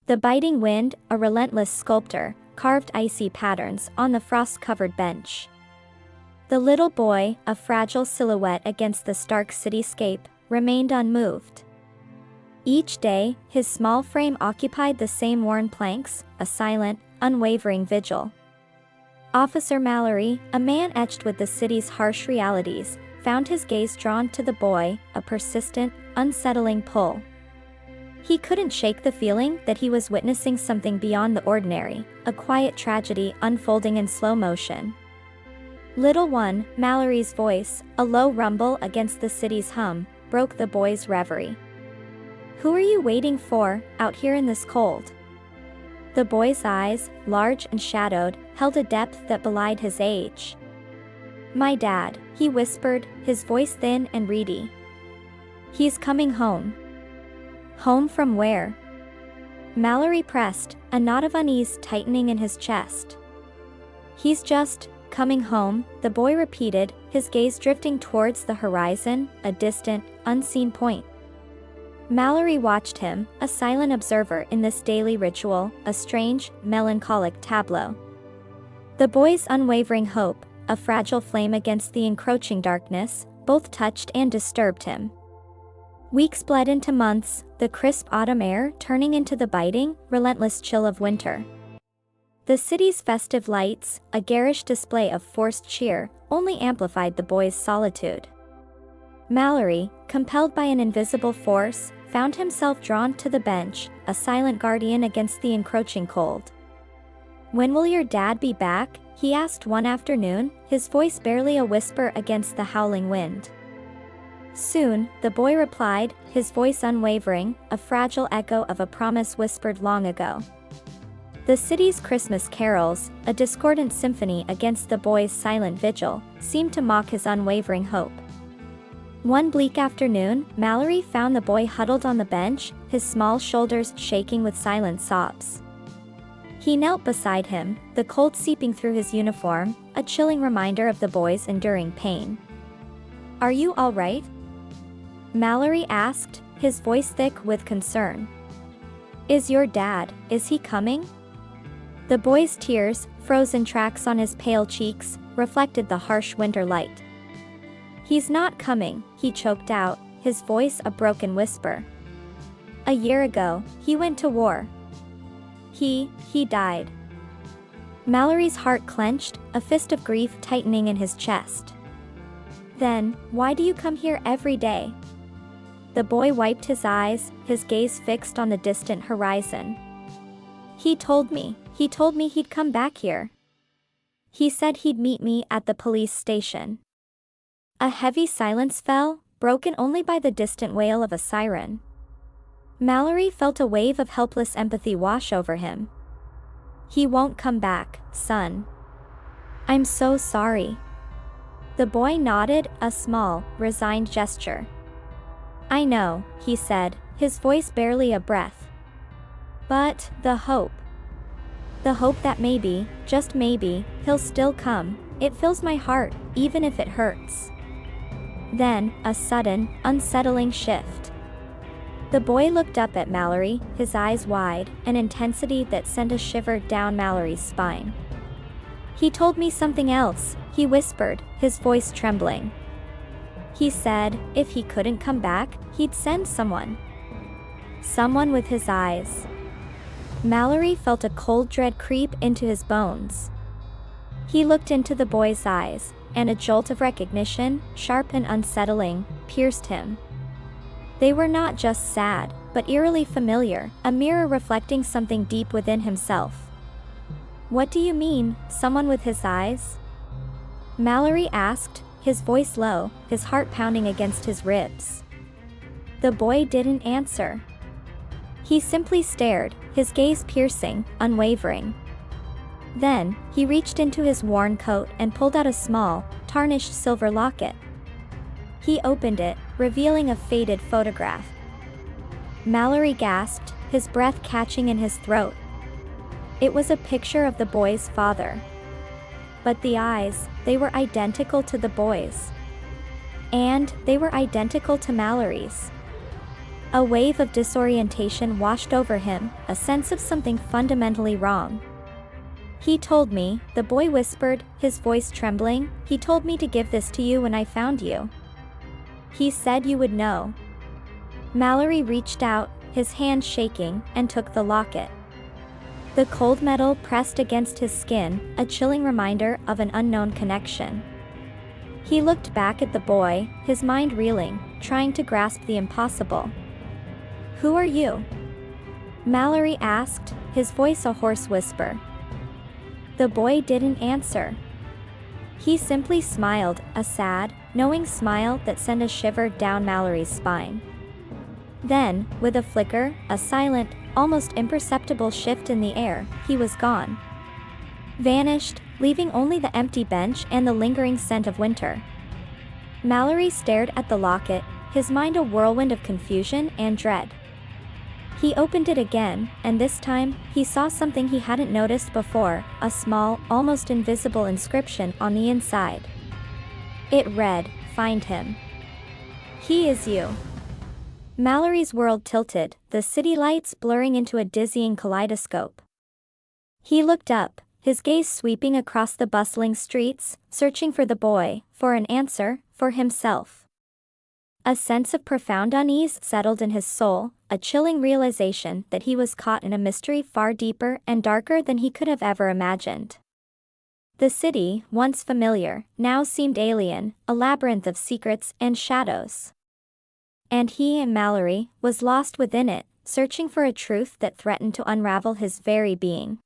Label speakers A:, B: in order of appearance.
A: The biting wind, a relentless sculptor, carved icy patterns on the frost-covered bench. The little boy, a fragile silhouette against the stark cityscape, remained unmoved. Each day, his small frame occupied the same worn planks, a silent, unwavering vigil. Officer Mallory, a man etched with the city's harsh realities, found his gaze drawn to the boy, a persistent, unsettling pull. He couldn't shake the feeling that he was witnessing something beyond the ordinary, a quiet tragedy unfolding in slow motion. "Little one," Mallory's voice, a low rumble against the city's hum, broke the boy's reverie. "Who are you waiting for, out here in this cold?" The boy's eyes, large and shadowed, held a depth that belied his age. "My dad," he whispered, his voice thin and reedy. "He's coming home." "Home from where?" Mallory pressed, a knot of unease tightening in his chest. "He's just coming home," the boy repeated, his gaze drifting towards the horizon, a distant, unseen point. Mallory watched him, a silent observer in this daily ritual, a strange, melancholic tableau. The boy's unwavering hope, a fragile flame against the encroaching darkness, both touched and disturbed him. Weeks bled into months, the crisp autumn air turning into the biting, relentless chill of winter. The city's festive lights, a garish display of forced cheer, only amplified the boy's solitude. Mallory, compelled by an invisible force, found himself drawn to the bench, a silent guardian against the encroaching cold. "When will your dad be back?" he asked one afternoon, his voice barely a whisper against the howling wind. "Soon," the boy replied, his voice unwavering, a fragile echo of a promise whispered long ago. The city's Christmas carols, a discordant symphony against the boy's silent vigil, seemed to mock his unwavering hope. One bleak afternoon, Mallory found the boy huddled on the bench, his small shoulders shaking with silent sobs. He knelt beside him, the cold seeping through his uniform, a chilling reminder of the boy's enduring pain. "Are you all right?" Mallory asked, his voice thick with concern. "Is your dad, is he coming?" The boy's tears, frozen tracks on his pale cheeks, reflected the harsh winter light. "He's not coming," he choked out, his voice a broken whisper. "A year ago, he went to war. He died." Mallory's heart clenched, a fist of grief tightening in his chest. "Then, why do you come here every day?" The boy wiped his eyes, his gaze fixed on the distant horizon. He told me he'd come back here. He said he'd meet me at the police station." A heavy silence fell, broken only by the distant wail of a siren. Mallory felt a wave of helpless empathy wash over him. "He won't come back, son. I'm so sorry." The boy nodded, a small, resigned gesture. "I know," he said, his voice barely a breath. "But, the hope that maybe, just maybe, he'll still come, it fills my heart, even if it hurts." Then, a sudden, unsettling shift. The boy looked up at Mallory, his eyes wide, an intensity that sent a shiver down Mallory's spine. "He told me something else," he whispered, his voice trembling. "He said, if he couldn't come back, he'd send someone. Someone with his eyes." Mallory felt a cold dread creep into his bones. He looked into the boy's eyes, and a jolt of recognition, sharp and unsettling, pierced him. They were not just sad, but eerily familiar, a mirror reflecting something deep within himself. "What do you mean, someone with his eyes?" Mallory asked, his voice low, his heart pounding against his ribs. The boy didn't answer. He simply stared, his gaze piercing, unwavering. Then, he reached into his worn coat and pulled out a small, tarnished silver locket. He opened it, revealing a faded photograph. Mallory gasped, his breath catching in his throat. It was a picture of the boy's father. But the eyes, they were identical to the boy's. And they were identical to Mallory's. A wave of disorientation washed over him, a sense of something fundamentally wrong. "He told me," the boy whispered, his voice trembling, "he told me to give this to you when I found you. He said you would know." Mallory reached out, his hand shaking, and took the locket. The cold metal pressed against his skin, a chilling reminder of an unknown connection. He looked back at the boy, his mind reeling, trying to grasp the impossible. "Who are you?" Mallory asked, his voice a hoarse whisper. The boy didn't answer. He simply smiled, a sad, knowing smile that sent a shiver down Mallory's spine. Then, with a flicker, a silent, almost imperceptible shift in the air, he was gone. Vanished, leaving only the empty bench and the lingering scent of winter. Mallory stared at the locket, his mind a whirlwind of confusion and dread. He opened it again, and this time, he saw something he hadn't noticed before, a small, almost invisible inscription on the inside. It read, "Find him. He is you." Mallory's world tilted, the city lights blurring into a dizzying kaleidoscope. He looked up, his gaze sweeping across the bustling streets, searching for the boy, for an answer, for himself. A sense of profound unease settled in his soul, a chilling realization that he was caught in a mystery far deeper and darker than he could have ever imagined. The city, once familiar, now seemed alien, a labyrinth of secrets and shadows. And he, Mallory, was lost within it, searching for a truth that threatened to unravel his very being.